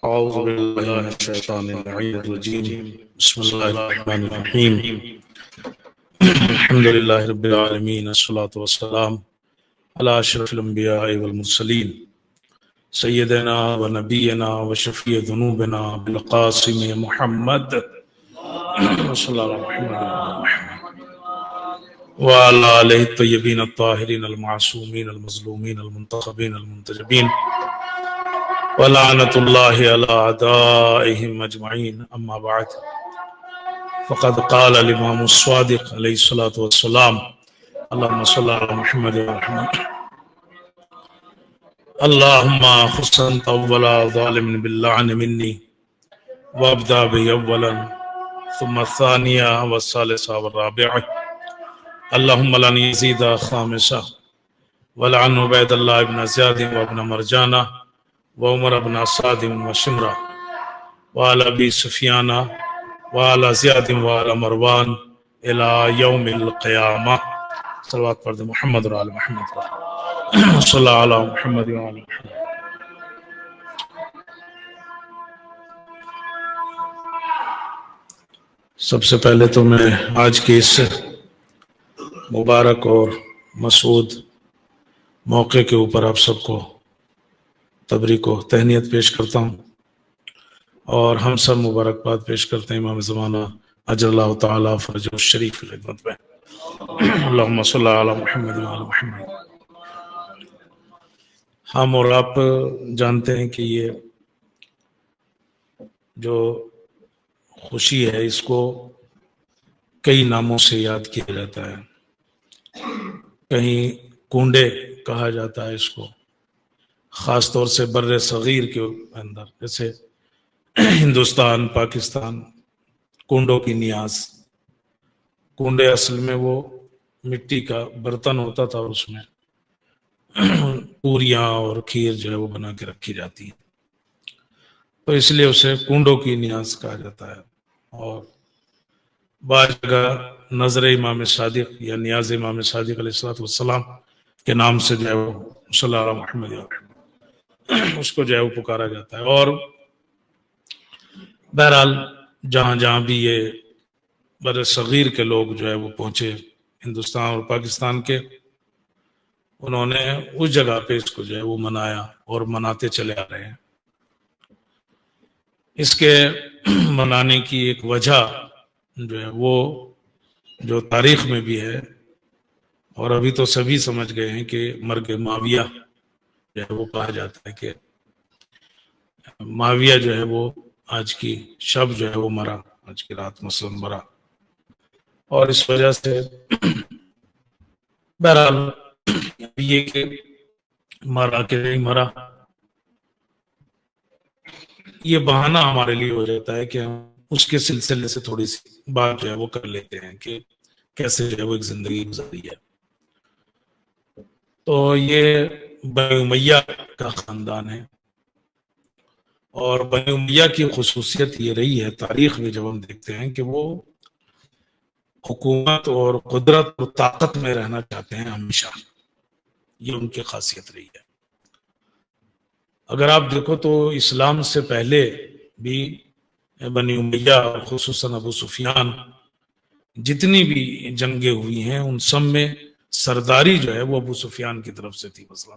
أعوذ بالله من الشيطان الرجيم بسم الله الرحمن الرحيم الحمد لله رب العالمين الصلاة والسلام على أشرف الأنبياء والمرسلين سيدنا ونبينا وشفيع ذنوبنا بالقاسم محمد صلى الله على محمد وعلى آله الطيبين الطاهرين المعصومين المظلومين المنتخبين المنتجبين ولعنة الله على أعدائهم أجمعين أما بعد فقد قال الإمام الصادق عليه الصلاة والسلام اللهم صل على محمد وعلى اللهم خص أنت أول ظالم باللعن مني وابدأ بي أولا ثم الثانية والثالثة والرابعة اللهم لن يزيد خامسة ولعن عبيد الله بن زياد وابن مرجانة وعمر بن سعد وشمرة وعلى أبي سفيان وعلى زياد وعلى مروان إلى يوم القيامة صلوات فرد محمد وعلى محمد صلى الله على محمد وعلى محمد. سب سے پہلے تو میں آج کی اس مبارک اور مسعود موقع کے اوپر آپ سب کو تبریک و تہنیت پیش کرتا ہوں اور ہم سب مبارکباد پیش کرتے ہیں امام زمانہ اجر اللہ تعالیٰ فرج الشریف کی خدمت میں. اللہم صلی علی محمد وعلی محمد. ہم اور آپ جانتے ہیں کہ یہ جو خوشی ہے اس کو کئی ناموں سے یاد کیا جاتا ہے. کہیں کنڈے کہا جاتا ہے اس کو، خاص طور سے بر صغیر کے اندر، جیسے ہندوستان، پاکستان، کنڈوں کی نیاز. کنڈے اصل میں وہ مٹی کا برتن ہوتا تھا اور اس میں پوریاں اور کھیر جو ہے وہ بنا کے رکھی جاتی ہے، تو اس لیے اسے کنڈوں کی نیاز کہا جاتا ہے. اور بعض جگہ نظر امام صادق یا نیاز امام صادق علیہ السلام کے نام سے جو ہے وہ صلی اللہ علیہ محمد اس کو جو ہے وہ پکارا جاتا ہے. اور بہرحال جہاں جہاں بھی یہ بر صغیر کے لوگ جو ہے وہ پہنچے ہندوستان اور پاکستان کے، انہوں نے اس جگہ پہ اس کو جو ہے وہ منایا اور مناتے چلے آ رہے ہیں. اس کے منانے کی ایک وجہ جو ہے وہ جو تاریخ میں بھی ہے اور ابھی تو سبھی سمجھ گئے ہیں کہ مرگ معاویہ جو ہے وہ کہا جاتا ہے کہ معاویہ جو ہے وہ آج کی شب جو ہے وہ مرا، آج کی رات مثلا مرا. اور اس وجہ سے بہرحال یہ کہ مرا کہ نہیں مرا، یہ بہانہ ہمارے لیے ہو جاتا ہے کہ ہم اس کے سلسلے سے تھوڑی سی بات جو ہے وہ کر لیتے ہیں کہ کیسے جو ہے وہ ایک زندگی گزاری ہے. تو یہ بنی امیہ کا خاندان ہے، اور بنی امیہ کی خصوصیت یہ رہی ہے تاریخ میں جب ہم دیکھتے ہیں کہ وہ حکومت اور قدرت اور طاقت میں رہنا چاہتے ہیں ہمیشہ. یہ ان کی خاصیت رہی ہے. اگر آپ دیکھو تو اسلام سے پہلے بھی بنی امیہ، خصوصاً ابو سفیان، جتنی بھی جنگیں ہوئی ہیں ان سب میں سرداری جو ہے وہ ابو سفیان کی طرف سے تھی مثلا.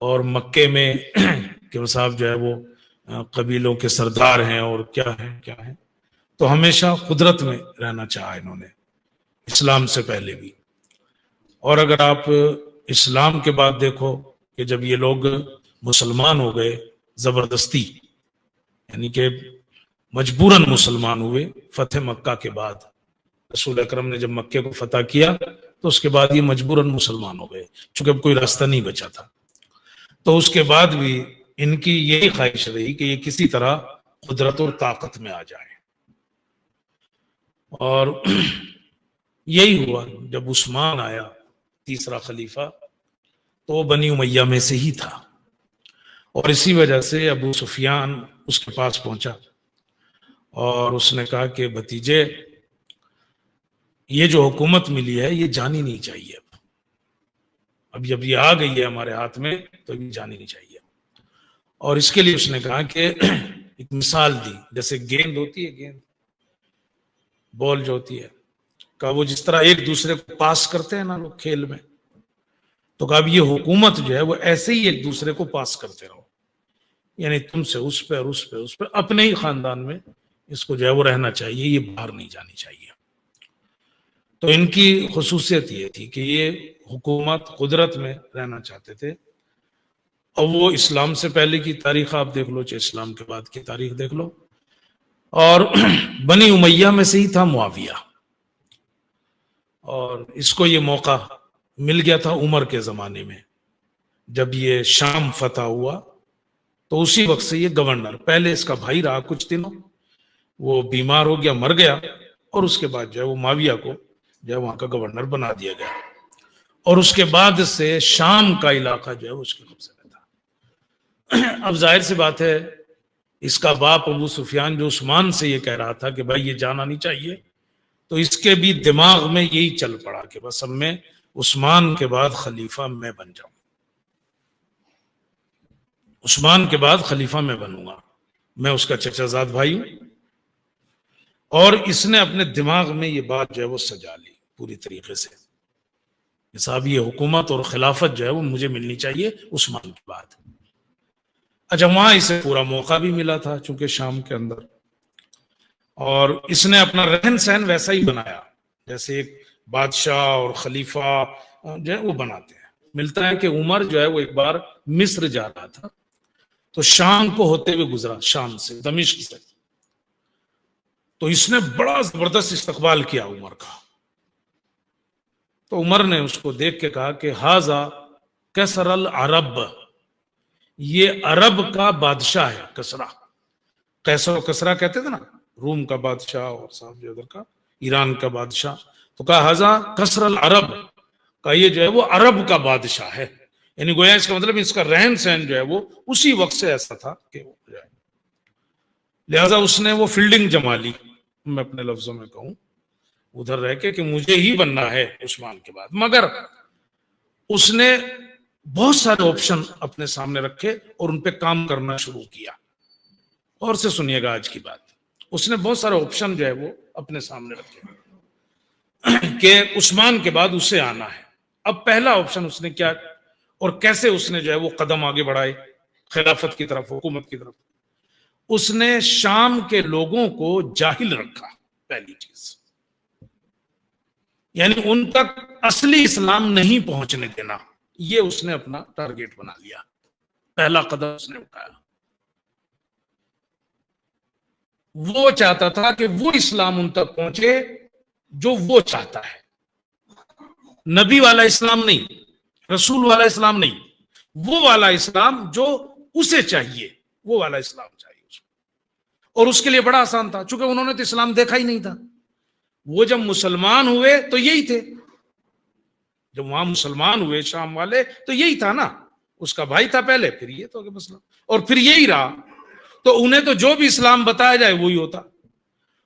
اور مکے میں کہ وہ صاحب جو ہے وہ قبیلوں کے سردار ہیں اور کیا ہیں، تو ہمیشہ قدرت میں رہنا چاہا انہوں نے اسلام سے پہلے بھی. اور اگر آپ اسلام کے بعد دیکھو کہ جب یہ لوگ مسلمان ہو گئے زبردستی، یعنی کہ مجبوراً مسلمان ہوئے فتح مکہ کے بعد، رسول اکرم نے جب مکے کو فتح کیا تو اس کے بعد یہ مجبوراً مسلمان ہو گئے چونکہ اب کوئی راستہ نہیں بچا تھا. تو اس کے بعد بھی ان کی یہی خواہش رہی کہ یہ کسی طرح قدرت اور طاقت میں آ جائے. اور یہی ہوا جب عثمان آیا تیسرا خلیفہ، تو وہ بنی امیہ میں سے ہی تھا، اور اسی وجہ سے ابو سفیان اس کے پاس پہنچا اور اس نے کہا کہ بھتیجے، یہ جو حکومت ملی ہے یہ جانی نہیں چاہیے. اب اب جب یہ آ گئی ہے ہمارے ہاتھ میں تو یہ جانی نہیں چاہیے. اور اس کے لیے اس نے کہا کہ ایک مثال دی، جیسے گیند ہوتی ہے، گیند بال جو ہوتی ہے، کہ وہ جس طرح ایک دوسرے کو پاس کرتے ہیں نا لوگ کھیل میں، تو کہ اب یہ حکومت جو ہے وہ ایسے ہی ایک دوسرے کو پاس کرتے رہو، یعنی تم سے اس پہ اور اس پہ اس پہ، اپنے ہی خاندان میں اس کو جو ہے وہ رہنا چاہیے، یہ باہر نہیں جانی چاہیے. تو ان کی خصوصیت یہ تھی کہ یہ حکومت قدرت میں رہنا چاہتے تھے. اور وہ اسلام سے پہلے کی تاریخ آپ دیکھ لو، چاہے اسلام کے بعد کی تاریخ دیکھ لو. اور بنی امیہ میں سے ہی تھا معاویہ، اور اس کو یہ موقع مل گیا تھا عمر کے زمانے میں، جب یہ شام فتح ہوا تو اسی وقت سے یہ گورنر، پہلے اس کا بھائی رہا کچھ دنوں، وہ بیمار ہو گیا، مر گیا، اور اس کے بعد جو ہے وہ معاویہ کو جو ہے وہاں کا گورنر بنا دیا گیا، اور اس کے بعد سے شام کا علاقہ جو ہے اس کے قبضے میں تھا. اب ظاہر سی بات ہے، اس کا باپ ابو سفیان جو عثمان سے یہ کہہ رہا تھا کہ بھائی یہ جانا نہیں چاہیے، تو اس کے بھی دماغ میں یہی چل پڑا کہ بس اب میں عثمان کے بعد خلیفہ میں بن جاؤں، عثمان کے بعد خلیفہ میں بنوں گا، میں اس کا چچا زاد بھائی ہوں. اور اس نے اپنے دماغ میں یہ بات جو ہے وہ سجا لی پوری طریقے سے، صاحب یہ حکومت اور خلافت جو ہے وہ مجھے ملنی چاہیے عثمان کے بعد. اچھا، وہاں اسے پورا موقع بھی ملا تھا چونکہ شام کے اندر، اور اس نے اپنا رہن سہن ویسا ہی بنایا جیسے ایک بادشاہ اور خلیفہ جو ہے وہ بناتے ہیں. ملتا ہے کہ عمر جو ہے وہ ایک بار مصر جا رہا تھا، تو شام کو ہوتے ہوئے گزرا، شام سے، دمشق سے، تو اس نے بڑا زبردست استقبال کیا عمر کا. تو عمر نے اس کو دیکھ کے کہا کہ ھذا کسر العرب، یہ عرب کا بادشاہ ہے. کسرا، قیصر و کسرا کہتے تھے نا، روم کا بادشاہ اور صاحب جو ادھر کا ایران کا بادشاہ. تو کہا ھذا کسر العرب، کہ یہ جو ہے وہ عرب کا بادشاہ ہے، یعنی گویا اس کا مطلب اس کا رہن سہن جو ہے وہ اسی وقت سے ایسا تھا کہ وہ جائے. لہذا اس نے وہ فیلڈنگ جما لی، میں اپنے لفظوں میں کہوں، ادھر رہ کے کہ مجھے ہی بننا ہے عثمان کے بعد. مگر اس نے بہت سارے آپشن اپنے سامنے رکھے اور ان پہ کام کرنا شروع کیا. اور سے سنیے گا آج کی بات، اس نے بہت سارے آپشن جو ہے وہ اپنے سامنے رکھے کہ عثمان کے بعد اسے آنا ہے. اب پہلا آپشن اس نے کیا اور کیسے اس نے جو ہے وہ قدم آگے بڑھائے خلافت کی طرف، حکومت کی طرف. اس نے شام کے لوگوں کو جاہل رکھا، پہلی چیز، یعنی ان تک اصلی اسلام نہیں پہنچنے دینا، یہ اس نے اپنا ٹارگیٹ بنا لیا، پہلا قدم اس نے اٹھایا. وہ چاہتا تھا کہ وہ اسلام ان تک پہنچے جو وہ چاہتا ہے، نبی والا اسلام نہیں، رسول والا اسلام نہیں، وہ والا اسلام جو اسے چاہیے، وہ والا اسلام چاہیے اس کو. اور اس کے لیے بڑا آسان تھا، چونکہ انہوں نے تو اسلام دیکھا ہی نہیں تھا. وہ جب مسلمان ہوئے تو یہی تھے، جب وہاں مسلمان ہوئے شام والے تو یہی تھا نا، اس کا بھائی تھا پہلے، پھر یہ تو مسئلہ، اور پھر یہی رہا. تو انہیں تو جو بھی اسلام بتایا جائے وہی ہوتا.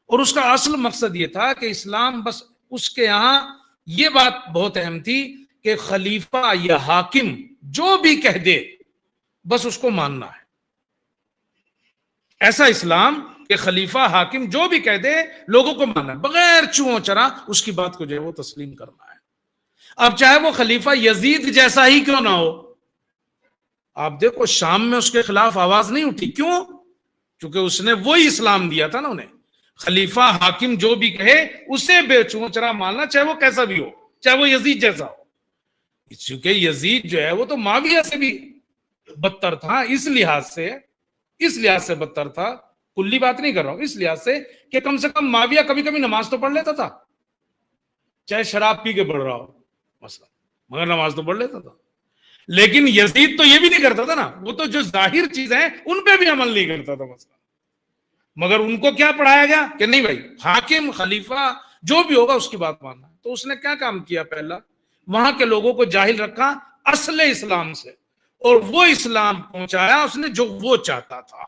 اور اس کا اصل مقصد یہ تھا کہ اسلام، بس اس کے یہاں یہ بات بہت اہم تھی کہ خلیفہ یا حاکم جو بھی کہہ دے بس اس کو ماننا ہے. ایسا اسلام کہ خلیفہ حاکم جو بھی کہہ دے لوگوں کو ماننا ہے، بغیر چوں چرا اس کی بات کو جو ہے وہ تسلیم کرنا ہے. اب چاہے وہ خلیفہ یزید جیسا ہی کیوں نہ ہو. آپ دیکھو شام میں اس کے خلاف آواز نہیں اٹھی، کیوں؟ کیونکہ اس نے وہی اسلام دیا تھا نا انہیں. خلیفہ حاکم جو بھی کہے اسے بے چوں چرا ماننا، چاہے وہ کیسا بھی ہو، چاہے وہ یزید جیسا ہو. کیونکہ یزید جو ہے وہ تو معاویہ سے بھی بدتر تھا، اس لحاظ سے بدتر تھا، کلی بات نہیں کر رہا ہوں، اس لحاظ سے کہ کم سے کم معاویہ کبھی کبھی نماز تو پڑھ لیتا تھا، چاہے شراب پی کے پڑھ رہا ہو مثلا، مگر نماز تو پڑھ لیتا تھا. لیکن یزید تو یہ بھی نہیں کرتا تھا نا، وہ تو جو ظاہر چیزیں ہیں ان پہ بھی عمل نہیں کرتا تھا مثلا. مگر ان کو کیا پڑھایا گیا کہ نہیں بھائی، حاکم خلیفہ جو بھی ہوگا اس کی بات ماننا. تو اس نے کیا کام کیا؟ پہلا، وہاں کے لوگوں کو جاہل رکھا اصل اسلام سے، اور وہ اسلام پہنچایا اس نے جو وہ چاہتا تھا.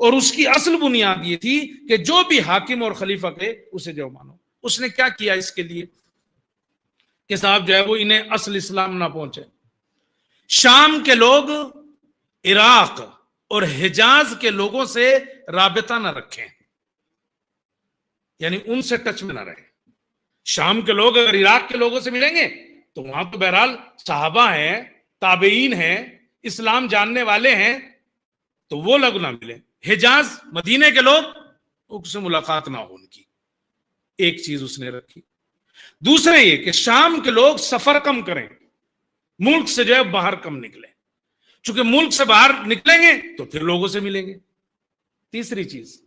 اور اس کی اصل بنیاد یہ تھی کہ جو بھی حاکم اور خلیفہ کہے اسے جو مانو. اس نے کیا کیا اس کے لیے کہ صاحب جو ہے وہ انہیں اصل اسلام نہ پہنچے. شام کے لوگ عراق اور حجاز کے لوگوں سے رابطہ نہ رکھیں، یعنی ان سے ٹچ میں نہ رہیں۔ شام کے لوگ اگر عراق کے لوگوں سے ملیں گے تو وہاں تو بہرحال صحابہ ہیں، تابعین ہیں، اسلام جاننے والے ہیں، تو وہ لوگ نہ ملیں۔ حجاز مدینے کے لوگ، اس سے ملاقات نہ ہو ان کی، ایک چیز اس نے رکھی۔ دوسرے یہ کہ شام کے لوگ سفر کم کریں، ملک سے جو ہے باہر کم نکلیں، چونکہ ملک سے باہر نکلیں گے تو پھر لوگوں سے ملیں گے۔ تیسری چیز،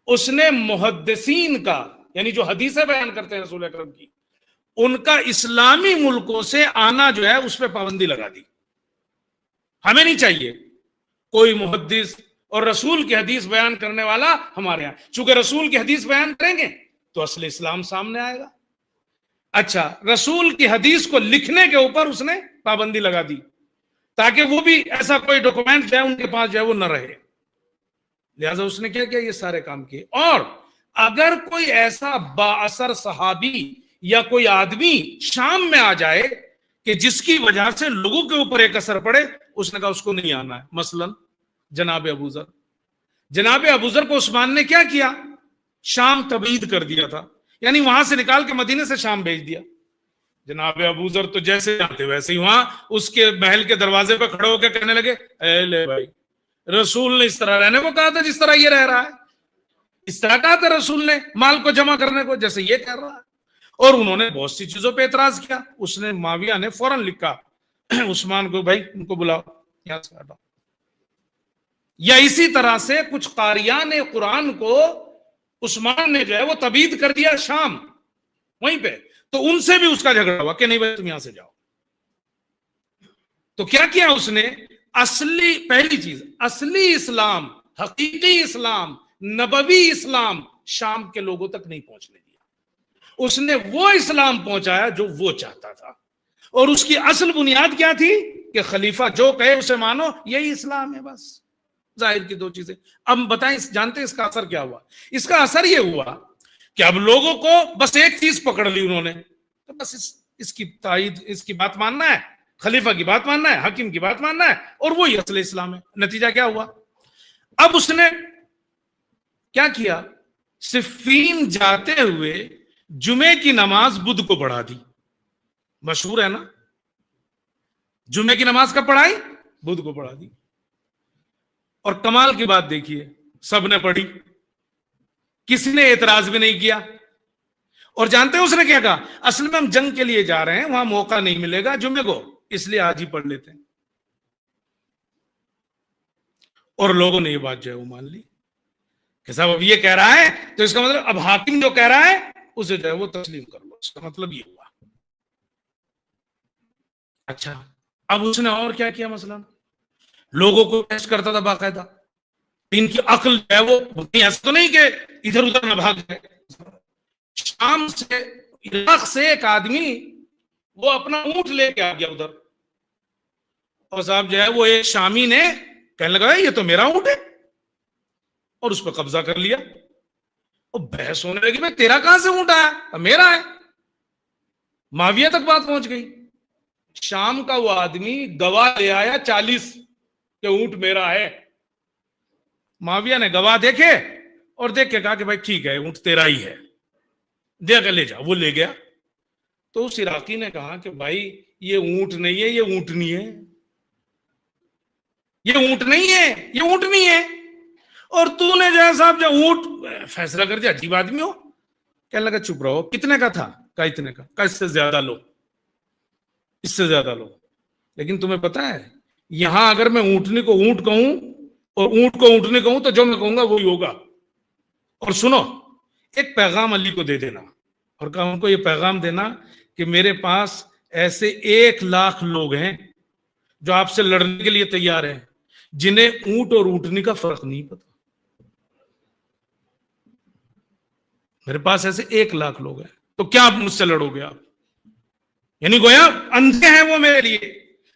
اس نے محدثین کا، یعنی جو حدیثیں بیان کرتے ہیں رسول اکرم کی، ان کا اسلامی ملکوں سے آنا جو ہے اس پہ پابندی لگا دی۔ ہمیں نہیں چاہیے کوئی محدث اور رسول کی حدیث بیان کرنے والا ہمارے یہاں، چونکہ رسول کی حدیث بیان کریں گے تو اصل اسلام سامنے آئے گا۔ اچھا، رسول کی حدیث کو لکھنے کے اوپر اس نے پابندی لگا دی تاکہ وہ بھی ایسا کوئی ڈاکومنٹ جو ہے ان کے پاس جو ہے وہ نہ رہے، لہذا اس نے کیا کیا، یہ سارے کام کیے۔ اور اگر کوئی ایسا با اثر صحابی یا کوئی آدمی شام میں آ جائے کہ جس کی وجہ سے لوگوں کے اوپر ایک اثر پڑے، اس نے کہا اس کو نہیں آنا ہے۔ مثلا جناب ابوذر، جناب ابوذر کو عثمان نے کیا کیا، شام تبعید کر دیا تھا، یعنی وہاں سے نکال کے مدینے سے شام بھیج دیا۔ جناب ابوذر تو جیسے جانتے ویسے ہی وہاں اس کے محل کے دروازے پہ کھڑے ہو کے کہنے لگے، اے لے بھائی، رسول نے اس طرح رہنے کو کہا تھا جس طرح یہ رہ رہا ہے، اس طرح کہا تھا رسول نے مال کو جمع کرنے کو جیسے یہ کر رہا ہے۔ اور انہوں نے بہت سی چیزوں پہ اعتراض کیا۔ اس نے، معاویہ نے فوراً لکھا عثمان کو، بھائی ان کو بلاؤ یہاں سے ہٹاؤ۔ یا اسی طرح سے کچھ قاریان قرآن کو عثمان نے جو ہے وہ تبعید کر دیا شام وہیں پہ، تو ان سے بھی اس کا جھگڑا ہوا کہ نہیں بھائی تم یہاں سے جاؤ۔ تو کیا کیا اس نے، اصلی، پہلی چیز، اصلی اسلام، حقیقی اسلام، نبوی اسلام شام کے لوگوں تک نہیں پہنچنے دیا۔ اس نے وہ اسلام پہنچایا جو وہ چاہتا تھا، اور اس کی اصل بنیاد کیا تھی کہ خلیفہ جو کہے اسے مانو، یہی اسلام ہے۔ بس ظاہر کی دو چیزیں۔ اب بتائیں، جانتے اس کا اثر کیا ہوا؟ اس کا اثر یہ ہوا کہ اب لوگوں کو بس ایک چیز پکڑ لی انہوں نے، تو بس اس کی تائید، اس کی بات ماننا ہے، خلیفہ کی بات ماننا ہے، حاکم کی بات ماننا ہے، اور وہی اصل اسلام ہے۔ نتیجہ کیا ہوا؟ اب اس نے کیا کیا، صفین جاتے ہوئے جمعے کی نماز بدھ کو پڑھا دی۔ مشہور ہے نا، جمعے کی نماز کب پڑھائی؟ بدھ کو پڑھا دی۔ اور کمال کی بات دیکھیے، سب نے پڑھی، کسی نے اعتراض بھی نہیں کیا۔ اور جانتے ہیں اس نے کیا کہا؟ اصل میں ہم جنگ کے لیے جا رہے ہیں، وہاں موقع نہیں ملے گا جمعے کو، اس لیے آج ہی پڑھ لیتے ہیں۔ اور لوگوں نے یہ بات جو ہے وہ مان لی کہ صاحب اب یہ کہہ رہا ہے تو اس کا مطلب اب حاکم جو کہہ رہا ہے اسے جو ہے وہ تسلیم کر لو، اس کا مطلب یہ ہوا۔ اچھا، اب اس نے اور کیا کیا؟ مثلا لوگوں کو ٹیسٹ کرتا تھا باقاعدہ، ان کی عقل جو ہے وہ ایسا تو نہیں کہ ادھر ادھر نہ بھاگ جائے۔ شام سے، عراق سے ایک آدمی وہ اپنا اونٹ لے کے آ گیا ادھر، اور صاحب جو ہے وہ ایک شامی نے کہنے لگا یہ تو میرا اونٹ ہے، اور اس پہ قبضہ کر لیا۔ اور بحث ہونے لگی، میں تیرا کہاں سے اونٹ آیا؟ میرا ہے۔ معاویہ تک بات پہنچ گئی۔ شام کا وہ آدمی گواہ لے آیا 40 کہ اونٹ میرا ہے۔ معاویہ نے گواہ دیکھے اور دیکھ کے کہا کہ بھائی ٹھیک ہے، اونٹ تیرا ہی ہے، دے کے لے جا۔ وہ لے گیا تو اس عراقی نے کہا کہ بھائی یہ اونٹ نہیں ہے، یہ اونٹنی ہے، یہ اونٹ نہیں ہے، یہ اونٹنی ہے۔ اور تو نے جو ہے صاحب جو اونٹ فیصلہ کر دیا، عجیب آدمی ہو۔ کہنے لگا چپ رہو، کتنے کا تھا؟ کہا اتنے کا۔ کہا اس سے زیادہ لو، اس سے زیادہ لو۔ لیکن تمہیں پتا ہے یہاں اگر میں اونٹنی کو اونٹ کہوں اور اونٹ کو اونٹنی کہوں تو جو میں کہوں گا وہی ہوگا۔ اور سنو، ایک پیغام علی کو دے دینا، اور کہا ان کو یہ پیغام دینا کہ میرے پاس ایسے 1,00,000 لوگ ہیں جو آپ سے لڑنے کے لیے تیار ہیں، جنہیں اونٹ اور اونٹنی کا فرق نہیں پتا۔ میرے پاس ایسے 1,00,000 لوگ ہیں، تو کیا آپ مجھ سے لڑو گے؟ آپ یعنی گویا اندھے ہیں وہ میرے لیے،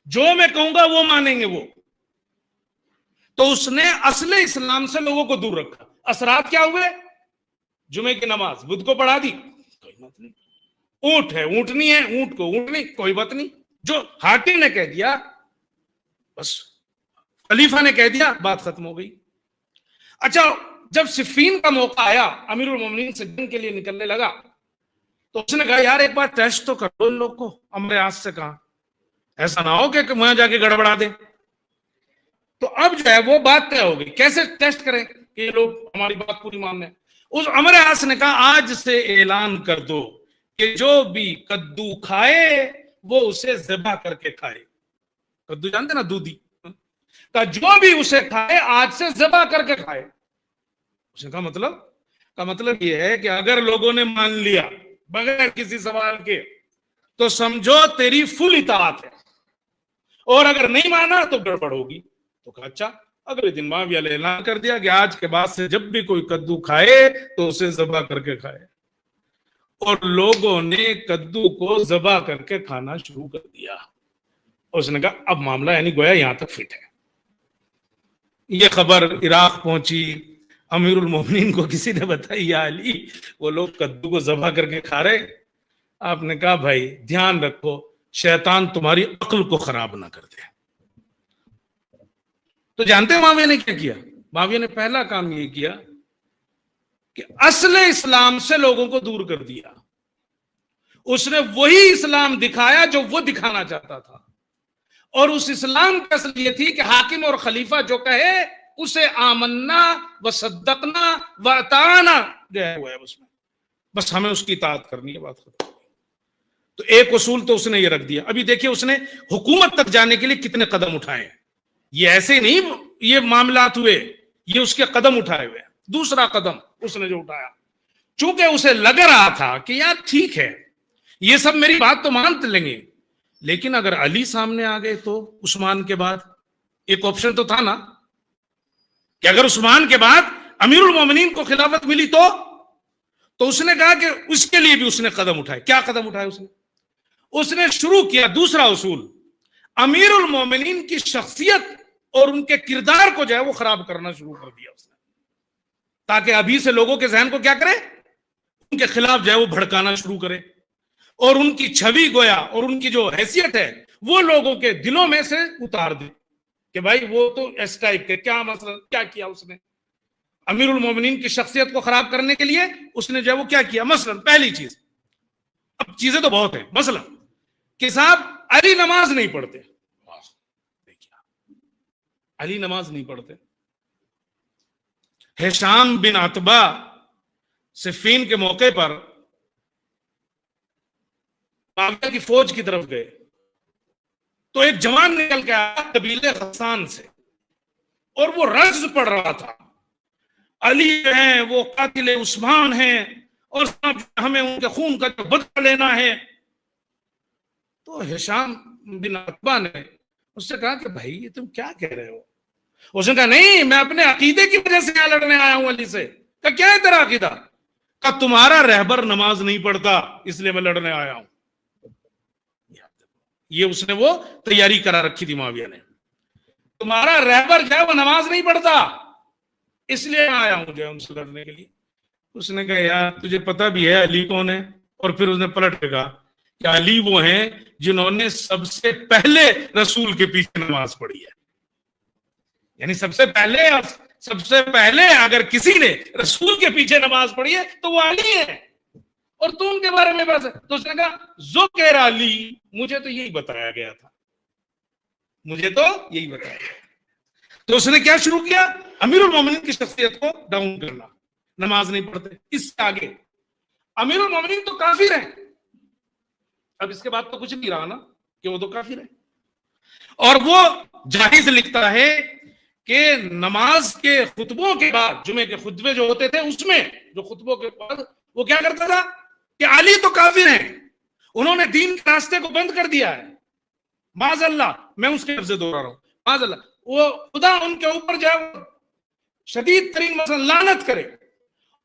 جو میں کہوں گا وہ مانیں گے وہ۔ تو اس نے اصل اسلام سے لوگوں کو دور رکھا۔ اثرات کیا ہوئے؟ جمعے کی نماز بدھ کو پڑھا دی، کوئی بات نہیں، اونٹ ہے اونٹنی ہے، اونٹ کو اونٹنی، کوئی بات نہیں، جو حاکم نے کہہ دیا بس خلیفہ نے کہہ دیا، بات ختم ہو گئی. اچھا جب صفین کا موقع آیا، امیر المومنین سے جنگ کے لیے نکلنے لگا، تو اس نے کہا یار ایک بار ٹیسٹ تو کر دو ان لوگ کو. عمرو عاص سے کہا ایسا نہ ہو کہ وہاں جا کے گڑبڑا دیں. تو اب جو ہے وہ بات طے ہو گئی، کیسے ٹیسٹ کریں کہ یہ لوگ ہماری بات پوری مان لیں. اس عمرو عاص نے کہا آج سے اعلان کر دو کہ جو بھی کدو کھائے وہ اسے ذبح کر کے کھائے. کدو جانتے نا، دودھی کا، جو بھی اسے کھائے آج سے ذبح کر کے کھائے. اس نے کہا مطلب یہ ہے کہ اگر لوگوں نے مان لیا بغیر کسی سوال کے تو سمجھو تیری فل اطاعت ہے، اور اگر نہیں مانا تو گڑبڑ ہوگی. تو کہا اچھا. اگلے دن معاویہ نے اعلان کر دیا کہ آج کے بعد سے جب بھی کوئی کدو کھائے تو اسے ذبح کر کے کھائے. اور لوگوں نے کدو کو ذبح کر کے کھانا شروع کر دیا. اس نے کہا اب معاملہ یعنی گویا یہاں تک فٹ ہے. یہ خبر عراق پہنچی، امیر المومنین کو کسی نے بتائی یا علی وہ لوگ کدو کو ذبح کر کے کھا رہے. آپ نے کہا بھائی دھیان رکھو شیطان تمہاری عقل کو خراب نہ کر دے. تو جانتے ہیں معاویہ نے کیا کیا؟ معاویہ نے پہلا کام یہ کیا کہ اصل اسلام سے لوگوں کو دور کر دیا. اس نے وہی اسلام دکھایا جو وہ دکھانا چاہتا تھا، اور اس اسلام کی اصل یہ تھی کہ حاکم اور خلیفہ جو کہے اسے آمنا و صدقنا و اطعنا جو ہے وہ ہے اس میں، بس ہمیں اس کی اطاعت کرنی ہے، بات ختم. تو ایک اصول تو اس نے یہ رکھ دیا. ابھی دیکھیے اس نے حکومت تک جانے کے لیے کتنے قدم اٹھائے ہیں. یہ ایسے نہیں یہ معاملات ہوئے، یہ اس کے قدم اٹھائے ہوئے. دوسرا قدم اس نے جو اٹھایا، چونکہ اسے لگ رہا تھا کہ یار ٹھیک ہے یہ سب میری بات تو مان لیں گے، لیکن اگر علی سامنے آ گئے تو عثمان کے بعد ایک آپشن تو تھا نا کہ اگر عثمان کے بعد امیر المومنین کو خلافت ملی تو اس نے کہا کہ اس کے لیے بھی اس نے قدم اٹھائے. کیا قدم اٹھائے اس نے شروع کیا دوسرا اصول، امیر المومنین کی شخصیت اور ان کے کردار کو جو ہے وہ خراب کرنا شروع کر دیا اس نے، تاکہ ابھی سے لوگوں کے ذہن کو کیا کرے، ان کے خلاف جو ہے وہ بھڑکانا شروع کرے، اور ان کی چھوی گویا اور ان کی جو حیثیت ہے وہ لوگوں کے دلوں میں سے اتار دے کہ بھائی وہ تو اس ٹائپ کے. کیا مثلا کیا کیا اس نے امیر المومنین کی شخصیت کو خراب کرنے کے لیے؟ اس نے جو ہے وہ کیا کیا؟ مثلا پہلی چیز، اب چیزیں تو بہت ہیں، مثلا کہ صاحب علی نماز نہیں پڑھتے. علی نماز نہیں پڑھتے. ہشام بن عتبہ صفین کے موقع پر معاویہ کی فوج کی طرف گئے تو ایک جوان نکل کے آیا قبیلے غسان سے، اور وہ رجز پڑھ رہا تھا علی ہیں وہ قاتل عثمان ہیں اور ہمیں ان کے خون کا جو بدلہ لینا ہے. تو ہشام بن عتبہ نے اس سے کہا کہ بھائی یہ تم کیا کہہ رہے ہو؟ اس نے کہا نہیں میں اپنے عقیدے کی وجہ سے یہاں لڑنے آیا ہوں علی سے. کہا کیا ہے تیرا عقیدہ؟ کہا تمہارا رہبر نماز نہیں پڑھتا اس لیے میں لڑنے آیا ہوں. یہ اس نے وہ تیاری کرا رکھی تھی معاویہ نے، تمہارا رہبر جو ہے وہ نماز نہیں پڑھتا اس لیے میں آیا ہوں جو ہے ان سے لڑنے کے لیے. اس نے کہا یار تجھے پتا بھی ہے علی کون ہے؟ اور پھر اس نے پلٹ کے کہا کہ علی وہ ہیں جنہوں نے سب سے پہلے رسول کے پیچھے نماز پڑھی ہے. یعنی سب سے پہلے اگر کسی نے رسول کے پیچھے نماز پڑھی ہے تو وہ علی ہے، اور تو ان کے بارے میں بس. تو اس نے کہا ذکر علی، مجھے تو یہی بتایا گیا تھا، مجھے تو یہی بتایا گیا. تو اس نے کیا شروع کیا؟ امیر المومنین کی شخصیت کو ڈاؤن کرنا. نماز نہیں پڑھتے. اس سے آگے امیر المومنین تو کافر ہیں، اب اس کے بعد تو کچھ نہیں رہا نا کہ وہ تو کافر ہیں. اور وہ جاہز لکھتا ہے کہ نماز کے خطبوں کے بعد، جمعے کے خطبے جو ہوتے تھے اس میں جو خطبوں کے بعد وہ کیا کرتا تھا کہ علی تو کافر ہیں، انہوں نے دین کے راستے کو بند کر دیا ہے، معاذ اللہ، میں اس کے لفظ دوہرا رہا ہوں، معاذ اللہ، وہ خدا ان کے اوپر جو ہے شدید ترین مثلا لعنت کرے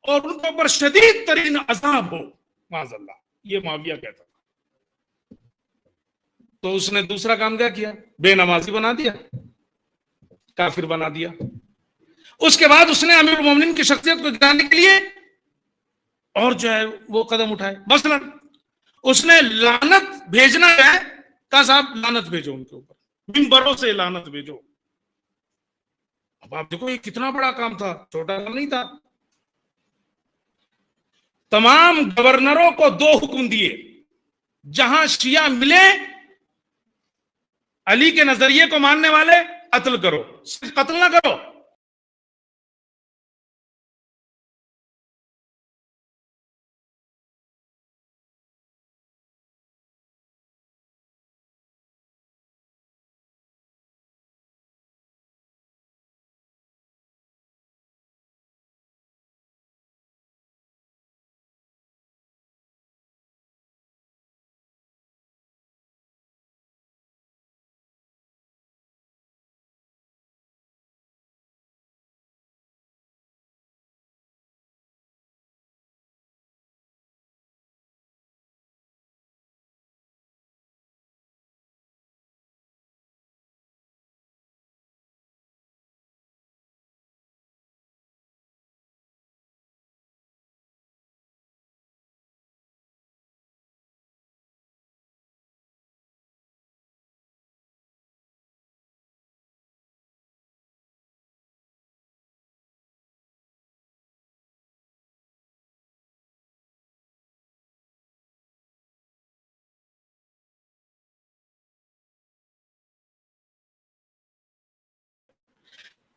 اور ان کے اوپر شدید ترین عذاب ہو، معاذ اللہ. یہ معاویہ کہتا تھا. تو اس نے دوسرا کام کیا؟ بے نمازی بنا دیا، کافر بنا دیا. اس کے بعد اس نے امیر المومنین کی شخصیت کو گرانے کے لیے اور جو ہے وہ قدم اٹھائے. مثلا اس نے لعنت بھیجنا ہے، کہا صاحب لعنت بھیجو ان کے اوپر. منبروں سے لعنت بھیجو. اب آپ دیکھو یہ کتنا بڑا کام تھا, چھوٹا کام نہیں تھا. تمام گورنروں کو 2 حکم دیے, جہاں شیعہ ملے علی کے نظریے کو ماننے والے قتل کرو, صرف قتل نہ کرو,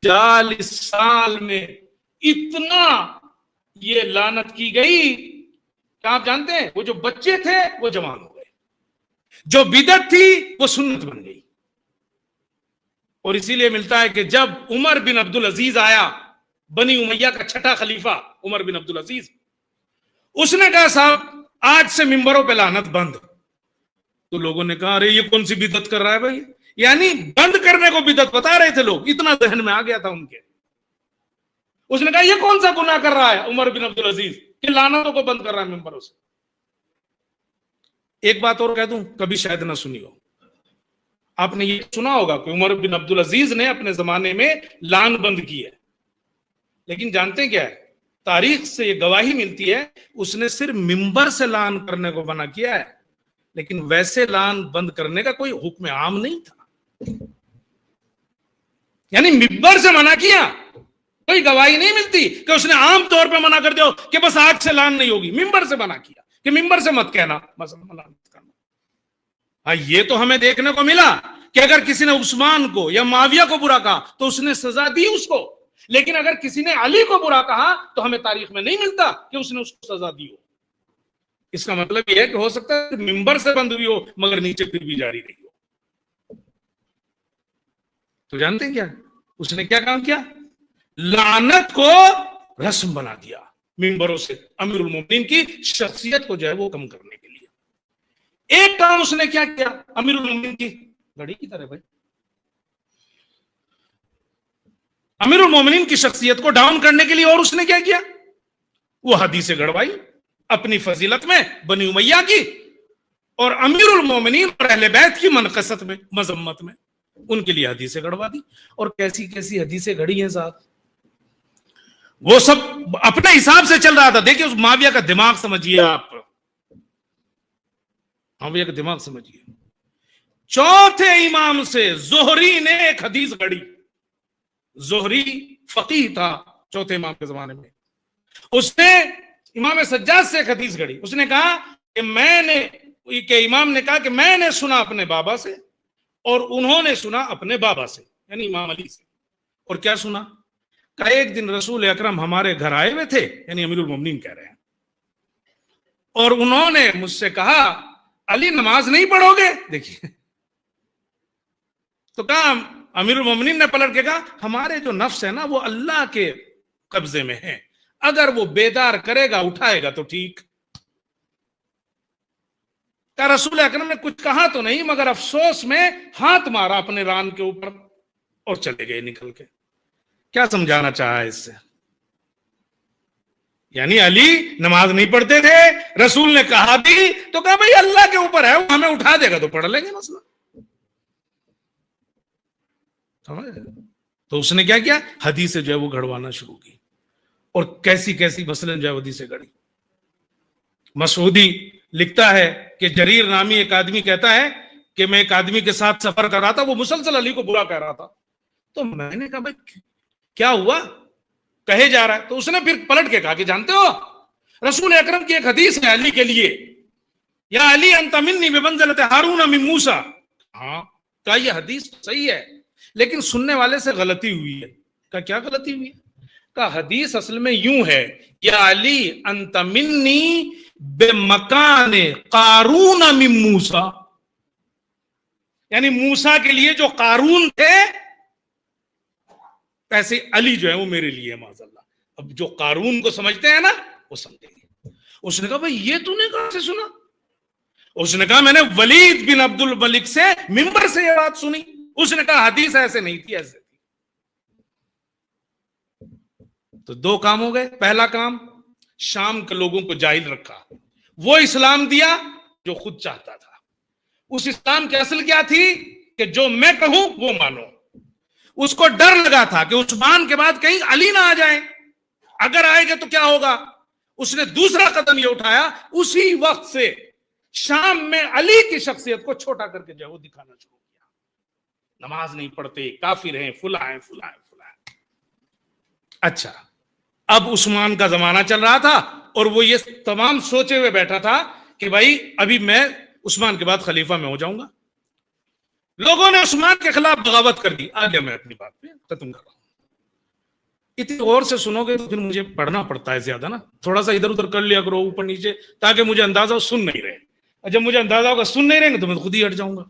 چالیس سال میں اتنا یہ لعنت کی گئی کہ آپ جانتے ہیں وہ جو بچے تھے وہ جوان ہو گئے, جو بدعت تھی وہ سنت بن گئی. اور اسی لیے ملتا ہے کہ جب عمر بن عبد العزیز آیا, بنی امیہ کا 6ٹھا خلیفہ عمر بن عبد العزیز, اس نے کہا صاحب آج سے ممبروں پہ لعنت بند. تو لوگوں نے کہا ارے یہ کون سی بدعت کر رہا ہے بھائی, یعنی بند کرنے کو بدعت بتا رہے تھے لوگ, اتنا ذہن میں آ گیا تھا ان کے. اس نے کہا یہ کون سا گناہ کر رہا ہے عمر بن عبد العزیز کہ لعنتوں کو بند کر رہا ہے ممبروں سے. ایک بات اور کہہ دوں, کبھی شاید نہ سنی ہو, آپ نے یہ سنا ہوگا کہ عمر بن عبد العزیز نے اپنے زمانے میں لعن بند کی ہے, لیکن جانتے کیا ہے, تاریخ سے یہ گواہی ملتی ہے اس نے صرف ممبر سے لعن کرنے کو منع کیا ہے, لیکن ویسے لعن بند کرنے کا کوئی حکم عام نہیں تھا. یعنی ممبر سے منع کیا, کوئی گواہی نہیں ملتی کہ اس نے عام طور پہ منع کر دیا کہ بس آج سے لعن نہیں ہوگی. ممبر سے منع کیا کہ ممبر سے مت کہنا, ہاں یہ تو ہمیں دیکھنے کو ملا کہ اگر کسی نے عثمان کو یا معاویہ کو برا کہا تو اس نے سزا دی اس کو, لیکن اگر کسی نے علی کو برا کہا تو ہمیں تاریخ میں نہیں ملتا کہ اس نے اس کو سزا دی ہو. اس کا مطلب یہ ہے کہ ہو سکتا ہے ممبر سے بند ہوئی ہو مگر نیچے پھر بھی جاری رہی ہو. تو جانتے ہیں کیا اس نے کیا کام کیا, لعنت کو رسم بنا دیا ممبروں سے امیر المومنین کی شخصیت کو جو ہے وہ کم کرنے کے لیے. ایک کام اس نے کیا کیا امیر المومنین کی گھڑی کی طرح بھائی, امیر المومنین کی شخصیت کو ڈاؤن کرنے کے لیے, اور اس نے کیا کیا, وہ حدیثیں گڑوائی اپنی فضیلت میں بنی امیہ کی, اور امیر المومنین اور اہل بیت کی منقصت میں مذمت میں ان کے لیے حدیثیں گڑوا دی. اور کیسی کیسی حدیثیں گھڑی ہیں صاحب, وہ سب اپنے حساب سے چل رہا تھا. دیکھیں اس معاویہ کا دماغ سمجھیے آپ, معاویہ کا دماغ سمجھیے. چوتھے امام سے زہری نے ایک حدیث گھڑی, زہری فقیہ تھا چوتھے امام کے زمانے میں, اس نے امام سجاد سے ایک حدیث گھڑی. اس نے کہا کہ امام نے کہا کہ میں نے سنا اپنے بابا سے اور انہوں نے سنا اپنے بابا سے, یعنی امام علی سے. اور کیا سنا, کہ ایک دن رسول اکرم ہمارے گھر آئے ہوئے تھے, یعنی امیر المومنین کہہ رہے ہیں, اور انہوں نے مجھ سے کہا علی نماز نہیں پڑھو گے. دیکھیے تو کہا, امیر المومنین نے پلٹ کے کہا ہمارے جو نفس ہے نا وہ اللہ کے قبضے میں ہے, اگر وہ بیدار کرے گا اٹھائے گا تو ٹھیک. کہ رسول اکرم نے کچھ کہا تو نہیں مگر افسوس میں ہاتھ مارا اپنے ران کے اوپر اور چلے گئے نکل کے. کیا سمجھانا چاہا اس سے, یعنی علی نماز نہیں پڑھتے تھے, رسول نے کہا بھی تو کہا بھائی اللہ کے اوپر ہے, وہ ہمیں اٹھا دے گا تو پڑھ لیں گے مسئلہ. تو اس نے کیا کیا, حدیثیں جو ہے وہ گھڑوانا شروع کی, اور کیسی کیسی مثلاً جو ہے حدیثیں گھڑی. مسعودی لکھتا ہے کہ جریر نامی ایک آدمی کہتا ہے کہ میں ایک آدمی کے ساتھ سفر کر رہا تھا, وہ مسلسل علی کو برا کہہ رہا تھا, تو میں نے کہا بھائی کیا ہوا, کہے جا رہا ہے. تو اس نے پھر پلٹ کے کہا کہ جانتے ہو رسول اکرم کی ایک حدیث ہے علی کے لیے, یا علی انت منی بمنزلۃ ہارون من موسیٰ. ہاں کہا یہ حدیث صحیح ہے, لیکن سننے والے سے غلطی ہوئی ہے. کہا کیا غلطی ہوئی ہے؟ کہا حدیث اصل میں یوں ہے, یا علی انت منی بمکان قارون من موسیٰ, یعنی موسیٰ کے لیے جو قارون تھے ایسے علی جو ہے وہ میرے لیے معاذ اللہ. اب جو قارون کو سمجھتے ہیں نا وہ سمجھیں گے. اس نے کہا بھائی یہ تو نے کہاں سے سنا؟ اس نے کہا میں نے ولید بن عبد الملک سے منبر سے یہ بات سنی. اس نے کہا حدیث ایسے نہیں تھی, ایسے تھی. تو دو کام ہو گئے. پہلا کام شام کے لوگوں کو جاہل رکھا, وہ اسلام دیا جو خود چاہتا تھا. اس اسلام کی اصل کیا تھی کہ جو میں کہوں وہ مانو. اس کو ڈر لگا تھا کہ عثمان کے بعد کہیں علی نہ آ جائیں, اگر آئے گا تو کیا ہوگا. اس نے دوسرا قدم یہ اٹھایا, اسی وقت سے شام میں علی کی شخصیت کو چھوٹا کر کے جو ہے وہ دکھانا شروع کیا. نماز نہیں پڑھتے, کافر ہیں, فلاں ہیں, فلاں ہیں, فلاں ہیں. اچھا اب عثمان کا زمانہ چل رہا تھا اور وہ یہ تمام سوچے ہوئے بیٹھا تھا کہ بھائی ابھی میں عثمان کے بعد خلیفہ میں ہو جاؤں گا. لوگوں نے عثمان کے خلاف بغاوت کر دی. آگے میں اپنی بات پہ ختم کر رہا ہوں. اتنی غور سے سنو گے تو پھر مجھے پڑھنا پڑتا ہے زیادہ نا, تھوڑا سا ادھر ادھر کر لیا کرو اوپر نیچے, تاکہ مجھے اندازہ ہو سن نہیں رہے. اور جب مجھے اندازہ ہوگا سن نہیں رہے گے تو میں خود ہی ہٹ جاؤں گا.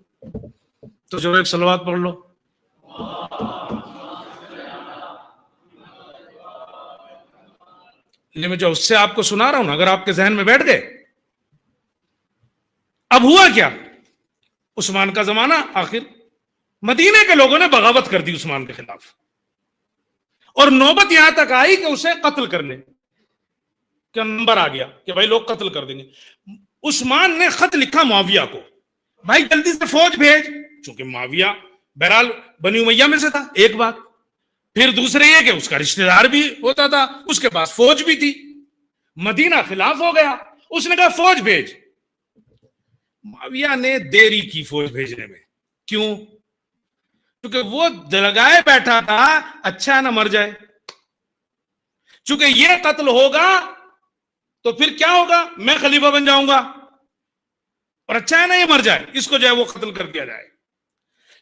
تو جو ایک صلوات پڑھ لو. میں جو اس سے آپ کو سنا رہا ہوں نا, اگر آپ کے ذہن میں بیٹھ گئے. اب ہوا کیا, عثمان کا زمانہ آخر, مدینے کے لوگوں نے بغاوت کر دی عثمان کے خلاف, اور نوبت یہاں تک آئی کہ اسے قتل کرنے کا نمبر آ گیا کہ بھائی لوگ قتل کر دیں گے. عثمان نے خط لکھا معاویہ کو, بھائی جلدی سے فوج بھیج, چونکہ معاویہ بہرحال بنی امیہ میں سے تھا. ایک بات, پھر دوسرے یہ کہ اس کا رشتہ دار بھی ہوتا تھا, اس کے پاس فوج بھی تھی. مدینہ خلاف ہو گیا. اس نے کہا فوج بھیج. معاویہ نے دیری کی فوج بھیجنے میں. کیوں؟ کیونکہ وہ لگائے بیٹھا تھا اچھا نہ مر جائے, چونکہ یہ قتل ہوگا تو پھر کیا ہوگا, میں خلیفہ بن جاؤں گا, اور اچھا ہے نا یہ مر جائے, اس کو جو ہے وہ قتل کر دیا جائے.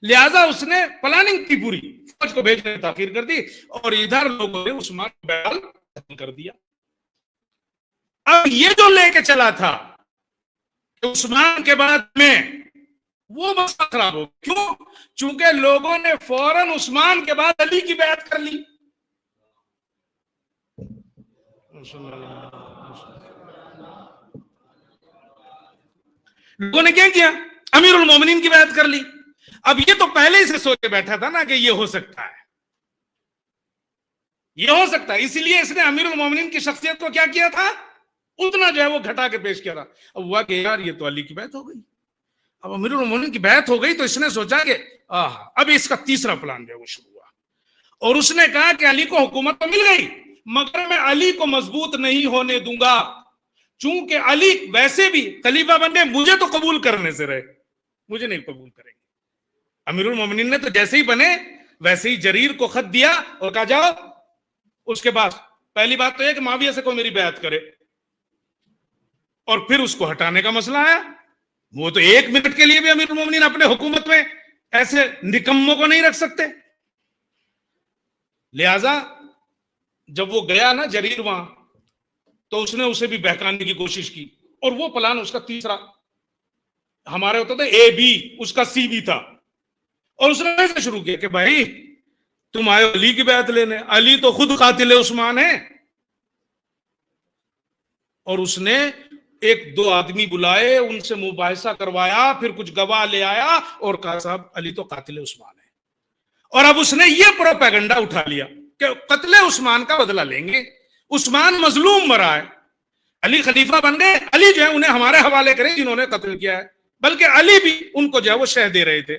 لہذا اس نے پلاننگ کی پوری, فوج کو بھیجنے میں تاخیر کر دی, اور ادھر لوگوں نے عثمان کو بیعال ختم کر دیا. اب یہ جو لے کے چلا تھا کہ عثمان کے بعد میں, وہ مسئلہ خراب ہو. کیوں؟ چونکہ لوگوں نے فوراً عثمان کے بعد علی کی بیعت کر لی. لوگوں نے کیا کیا, امیر المومنین کی بیعت کر لی. اب یہ تو پہلے ہی سے سوچ کے بیٹھا تھا نا کہ یہ ہو سکتا ہے, یہ ہو سکتا ہے, اسی لیے اس نے امیر المومنین کی شخصیت کو کیا کیا تھا, اتنا جو ہے وہ گھٹا کے پیش کیا تھا. اب ہوا کہ یار یہ تو علی کی بیعت ہو گئی. اب امیر المومنین کی بیعت ہو گئی تو اس نے سوچا کہ اب اس کا تیسرا پلان جو ہے وہ شروع ہوا, اور اس نے کہا کہ علی کو حکومت تو مل گئی, مگر میں علی کو مضبوط نہیں ہونے دوں گا, چونکہ علی ویسے بھی خلیفہ بن گئے, مجھے تو قبول کرنے سے رہے, مجھے نہیں قبول کریں گے. امیر المومنین نے تو جیسے ہی بنے ویسے ہی جریر کو خط دیا اور کہا جاؤ. اس کے بعد پہلی بات تو یہ کہ معاویہ سے کوئی میری بیعت کرے, اور پھر اس کو ہٹانے کا مسئلہ آیا. وہ تو ایک منٹ کے لیے بھی امیر المومنین اپنے حکومت میں ایسے نکموں کو نہیں رکھ سکتے. لہذا جب وہ گیا نا جریر وہاں, تو اس نے اسے بھی بہکانے کی کوشش کی, اور وہ پلان اس کا تیسرا, ہمارے ہوتا تھا اے بی, اس کا سی بھی تھا. اور اس نے ایسے شروع کیا کہ بھائی تم آئے علی کی بیعت لینے, علی تو خود قاتل عثمان ہے. اور اس نے ایک دو آدمی بلائے, ان سے مباحثہ کروایا, پھر کچھ گواہ لے آیا اور کہا صاحب علی تو قاتل عثمان ہے. اور اب اس نے یہ پروپیگنڈا اٹھا لیا کہ قتل عثمان کا بدلہ لیں گے, عثمان مظلوم مرا ہے, علی خلیفہ بن گئے, علی جو ہے انہیں ہمارے حوالے کریں جنہوں نے قتل کیا ہے, بلکہ علی بھی ان کو جو ہے وہ شہ دے رہے تھے.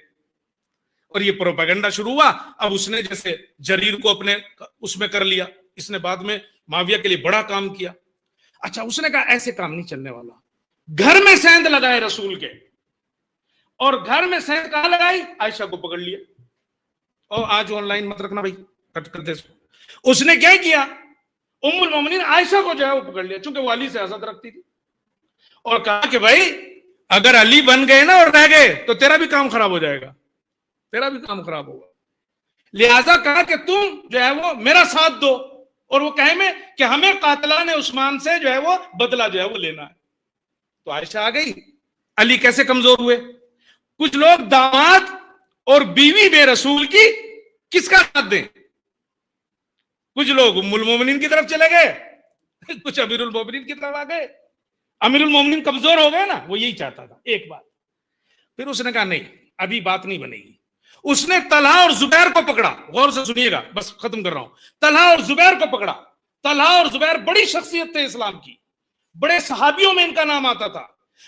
اور یہ پروپیگنڈا شروع ہوا. اب اس نے جیسے جریر کو اپنے اس میں کر لیا, اس نے بعد میں معاویہ کے لیے بڑا کام کیا. اچھا اس نے کہا ایسے کام نہیں چلنے والا, گھر میں سیند لگائے رسول کے, اور گھر میں صحت کہاں لگائی؟ عائشہ کو پکڑ لیا، اور آج آن لائن مت رکھنا بھائی، کٹ کر دے اس کو۔ اس نے کیا کیا؟ ام المومنین عائشہ کو جو ہے وہ پکڑ لیا، چونکہ وہ علی سے حسد رکھتی تھی، اور کہا کہ بھائی اگر علی بن گئے نا اور رہ گئے تو تیرا بھی کام خراب ہو جائے گا، تیرا بھی کام خراب ہوگا، لہذا کہا کہ تم جو ہے وہ میرا ساتھ دو، اور وہ کہے میں کہ ہمیں قاتلان عثمان سے جو ہے وہ بدلہ جو ہے وہ لینا ہے۔ تو عائشہ آ گئی۔ علی کیسے کمزور ہوئے؟ کچھ لوگ داماد اور بیوی بے رسول کی کس کا ساتھ دیں؟ کچھ لوگ ام المومنین کی طرف چلے گئے، کچھ امیر المومنین کی طرف آ گئے۔ امیر المومنین کمزور ہو گئے نا، وہ یہی چاہتا تھا ایک بات۔ پھر اس نے کہا نہیں، ابھی بات نہیں بنے گی۔ اس نے طلحہ اور زبیر کو پکڑا، غور سے سنیے گا، بس ختم کر رہا ہوں۔ طلحہ اور زبیر کو پکڑا۔ طلحہ اور زبیر بڑی شخصیت تھے اسلام کی، بڑے صحابیوں میں ان کا نام آتا تھا۔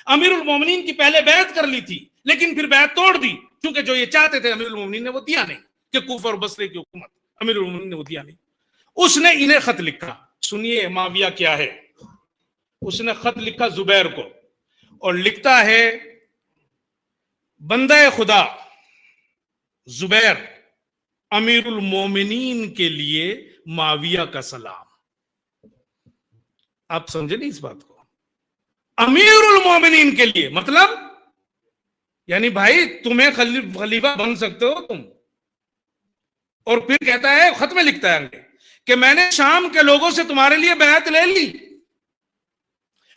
امیر المومنین کی پہلے بیعت کر لی تھی، لیکن پھر بیعت توڑ دی، کیونکہ جو یہ چاہتے تھے امیر المومنین نے وہ دیا نہیں، کہ کوفہ اور بصرے کی حکومت امیر المومنین نے وہ دیا نہیں۔ اس نے انہیں خط لکھا، سنیے معاویہ کیا ہے۔ اس نے خط لکھا زبیر کو، اور لکھتا ہے بندہ خدا زبیر، امیر المومنین کے لیے معاویہ کا سلام۔ آپ سمجھے نہیں اس بات کو؟ امیر المومنین کے لیے مطلب یعنی بھائی تمہیں خلیفہ بن سکتے ہو تم۔ اور پھر کہتا ہے، خط میں لکھتا ہے کہ میں نے شام کے لوگوں سے تمہارے لیے بیعت لے لی،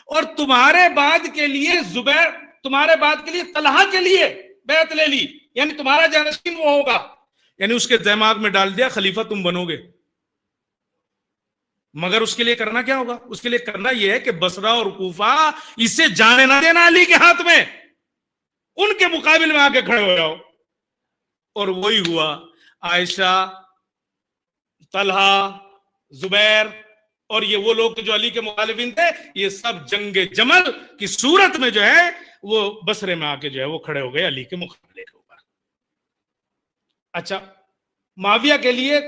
اور تمہارے بعد کے لیے زبیر، تمہارے بعد کے لیے طلحہ کے لیے بیعت لے لی، یعنی تمہارا جانشین وہ ہوگا۔ یعنی اس کے دماغ میں ڈال دیا خلیفہ تم بنو گے، مگر اس کے لیے کرنا کیا ہوگا؟ اس کے لیے کرنا یہ ہے کہ بصرہ اور کوفہ اسے جانے نہ دینا علی کے ہاتھ میں، ان کے مقابل میں آ کے کھڑے ہو جاؤ۔ اور وہی ہوا۔ عائشہ، طلحہ، زبیر اور یہ وہ لوگ جو علی کے مخالفین تھے، یہ سب جنگ جمل کی صورت میں جو ہے وہ بصرے میں آ کے جو ہے وہ کھڑے ہو گئے علی کے مقابلے کے اوپر۔ اچھا، معاویہ کے لیے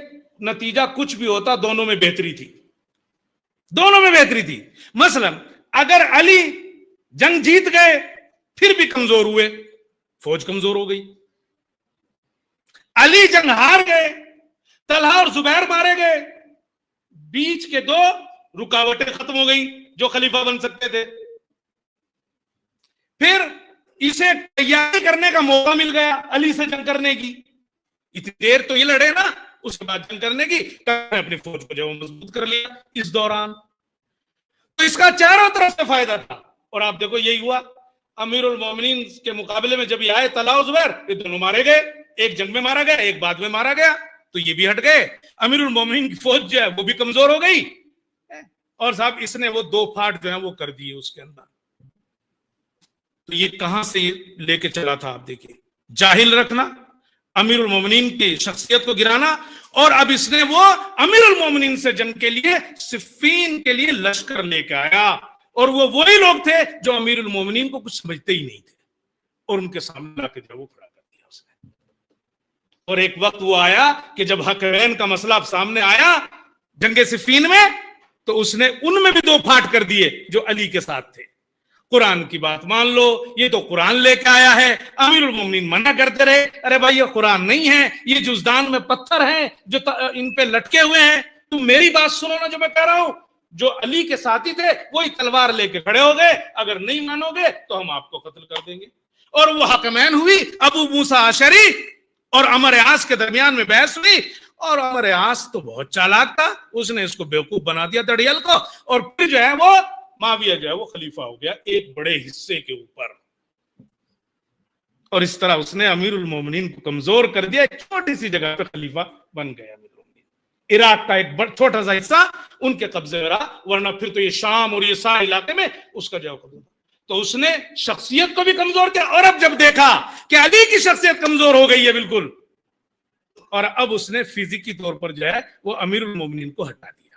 نتیجہ کچھ بھی ہوتا، دونوں میں بہتری تھی، دونوں میں بہتری تھی۔ مثلا اگر علی جنگ جیت گئے پھر بھی کمزور ہوئے، فوج کمزور ہو گئی۔ علی جنگ ہار گئے، طلحہ اور زبیر مارے گئے، بیچ کے دو رکاوٹیں ختم ہو گئی جو خلیفہ بن سکتے تھے۔ پھر اسے تیاری کرنے کا موقع مل گیا علی سے جنگ کرنے کی، اتنی دیر تو یہ لڑے نا، اس کے بعد جنگ کرنے کی، اپنی فوج کو جو مضبوط کر لیا اس دوران۔ تو اس کا چاروں طرف سے فائدہ تھا، اور آپ دیکھو یہی ہوا۔ امیر المومنین کے مقابلے میں جب یہ آئے طلحہ و زبیر، یہ دونوں مارے گئے، ایک جنگ میں مارا گیا، ایک بعد میں مارا گیا، تو یہ بھی ہٹ گئے۔ امیر المومنین کی فوج جو ہے وہ بھی کمزور ہو گئی، اور صاحب اس نے وہ دو پھاٹ جو ہیں وہ کر دیے اس کے اندر۔ تو یہ کہاں سے لے کے چلا تھا؟ آپ دیکھیے، جاہل رکھنا، امیر المومنین کی شخصیت کو گرانا، اور اب اس نے وہ امیر المومنین سے جنگ کے لیے صفین کے لیے لشکر لے کے آیا، اور وہ وہی لوگ تھے جو امیر المومنین کو کچھ سمجھتے ہی نہیں تھے، اور ان کے سامنے لا کے جو وہ کھڑا کر دیا اس نے۔ اور ایک وقت وہ آیا کہ جب حقین کا مسئلہ سامنے آیا جنگ صفین میں، تو اس نے ان میں بھی دو پھاٹ کر دیے جو علی کے ساتھ تھے۔ قرآن کی بات مان لو، یہ تو قرآن لے کے آیا ہے، امیر المومنین منع کرتے رہے، ارے بھائی یہ قرآن نہیں ہے، یہ جزدان میں پتھر ہیں جو ان پہ لٹکے ہوئے ہیں، تم میری بات سنو نا جو میں کہہ رہا ہوں۔ جو علی کے ساتھی تھے وہی تلوار لے کے کھڑے ہو گئے، اگر نہیں مانو گے تو ہم آپ کو قتل کر دیں گے۔ اور وہ حکمین ہوئی، ابو موسیٰ اشعری اور عمر عاص کے درمیان میں بحث ہوئی، اور عمر عاص تو بہت چالاک تھا، اس نے اس کو بیوقوف بنا دیا دڑیل کو، اور پھر جو ہے وہ معاویہ جو ہے وہ خلیفہ ہو گیا ایک بڑے حصے کے اوپر، اور اس طرح اس نے امیر المومنین کو کمزور کر دیا، ایک چھوٹی سی جگہ پہ خلیفہ بن گیا امیر المومنین۔ عراق کا ایک چھوٹا سا حصہ ان کے قبضے میں رہا، ورنہ پھر تو یہ شام اور یہ سارے علاقے میں اس کا جو ہے۔ تو اس نے شخصیت کو بھی کمزور کیا، اور اب جب دیکھا کہ علی کی شخصیت کمزور ہو گئی ہے بالکل، اور اب اس نے فزیکی طور پر جو ہے وہ امیر المومنین کو ہٹا دیا۔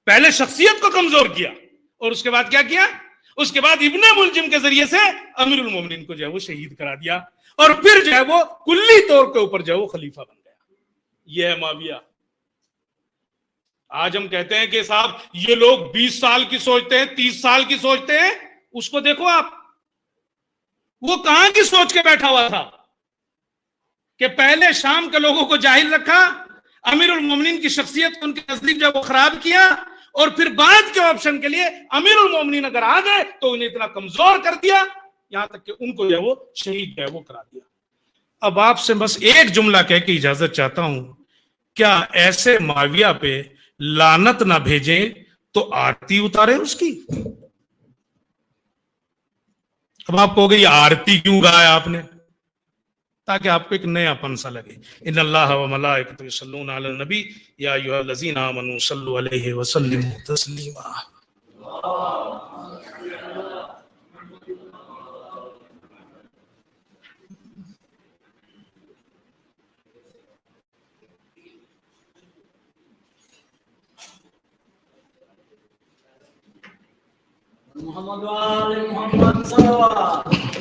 پہلے شخصیت کو کمزور کیا، اور اس کے بعد کیا کیا؟ اس کے بعد ابن ملجم کے ذریعے سے امیر المومنین کو جو ہے وہ شہید کرا دیا، اور پھر جو ہے وہ کلی طور کے اوپر جو ہے وہ خلیفہ بن گیا۔ یہ ہے معاویہ۔ آج ہم کہتے ہیں کہ صاحب یہ لوگ 20 سال کی سوچتے ہیں، 30 سال کی سوچتے ہیں، اس کو دیکھو آپ، وہ کہاں کی سوچ کے بیٹھا ہوا تھا کہ پہلے شام کے لوگوں کو جاہل رکھا، امیر المومنین کی شخصیت کو ان کے نزدیک جو وہ خراب کیا، اور پھر بعد کے آپشن کے لیے امیر المومنین اگر آ گئے تو انہیں اتنا کمزور کر دیا، یہاں تک کہ ان کو جو وہ شہید جو وہ کرا دیا۔ اب آپ سے بس ایک جملہ کہہ کے اجازت چاہتا ہوں، کیا ایسے معاویہ پہ لعنت نہ بھیجیں تو آرتی اتارے اس کی؟ اب آپ کہو گے یہ آرتی کیوں گایا آپ نے؟ تاکہ آپ کو ایک نیا پن سا لگے۔ ان اللہ و ملائکتہ یصلون علی النبی یا ایھا الذین آمنوا صلوا علیہ وسلموا تسلیما۔ محمد وآل محمد صلوات